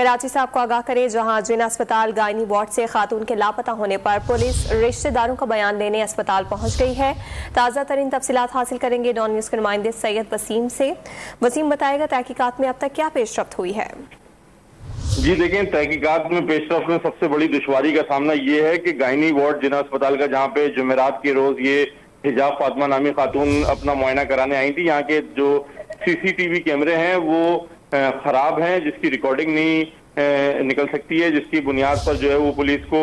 कराची से आपको आगाह करे, जहां जिना अस्पताल गायनी वार्ड से खातून के लापता होने पर पुलिस रिश्तेदारों का बयान लेने अस्पताल पहुंच गई है। ताज़ा तरीन तफसीलात हासिल करेंगे डॉन न्यूज़ के नुमाइंदे सैयद वसीम से। वसीम बताएगा तहकीकात में अब तक क्या पेशरफ्त हुई है। जी देखें, तहकीकात में पेशरफ्त में सबसे बड़ी दुश्वारी का सामना ये है कि गायनी वार्ड जिना अस्पताल का, जहाँ पे जुमेरात के रोज ये हिजाब फातिमा नामी खातून अपना मुआयना कराने आई थी, यहाँ के जो सीसीटीवी कैमरे हैं वो खराब हैं, जिसकी रिकॉर्डिंग नहीं निकल सकती है, जिसकी बुनियाद पर जो है वो पुलिस को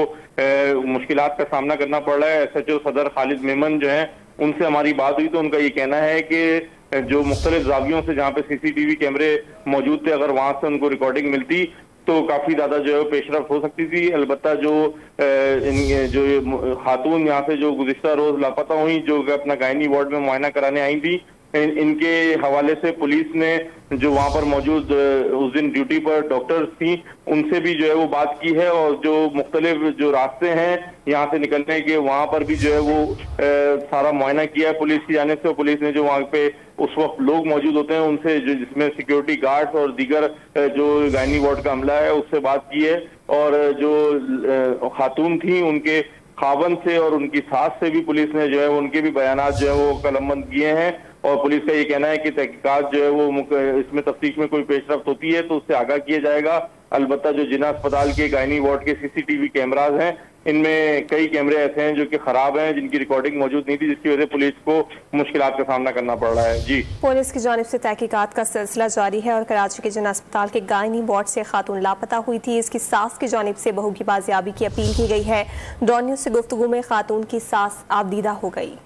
मुश्किलात का सामना करना पड़ रहा है। SHO सदर खालिद मेमन जो है, उनसे हमारी बात हुई तो उनका ये कहना है कि जो मुख्तलिफ जावियों से जहाँ पे CCTV कैमरे मौजूद थे, अगर वहां से उनको रिकॉर्डिंग मिलती तो काफी ज्यादा जो है पेशरफ्त हो सकती थी। अलबत्ता जो खातून यहाँ से जो गुज़िश्ता रोज लापता हुई, जो अपना गायनी वार्ड में मुआयना कराने आई थी, इनके हवाले से पुलिस ने जो वहां पर मौजूद उस दिन ड्यूटी पर डॉक्टर्स थी, उनसे भी जो है वो बात की है, और जो मुख्तलिफ जो रास्ते हैं यहाँ से निकलने के, वहां पर भी जो है वो सारा मुआयना किया है पुलिस की जानिब से। पुलिस ने जो वहाँ पे उस वक्त लोग मौजूद होते हैं उनसे, जो जिसमें सिक्योरिटी गार्ड्स और दीगर जो गायनी वार्ड का अमला है, उससे बात की है, और जो खातून थी उनके खावन से और उनकी सास से भी पुलिस ने जो है उनके भी बयानात जो है वो कलमबंद किए हैं। और पुलिस का ये कहना है कि तहकीकात जो है वो इसमें तफ्तीश में कोई पेशरफ्त होती है तो उससे आगाह किया जाएगा। अलबत्ता जो जिना अस्पताल के गायनी वार्ड के CCTV कैमराज हैं, इनमें कई कैमरे ऐसे हैं जो कि खराब हैं, जिनकी रिकॉर्डिंग मौजूद नहीं थी, जिसकी वजह से पुलिस को मुश्किलात का सामना करना पड़ रहा है। जी, पुलिस की जानिब से तहकीकात का सिलसिला जारी है और कराची के जिना अस्पताल के गायनी वार्ड से खातून लापता हुई थी, इसकी सास की जानिब से बहू की बाजियाबी की अपील की गई है। डॉन न्यूज़ से गुफ्तगू में खातून की सास आबदीदा हो गई।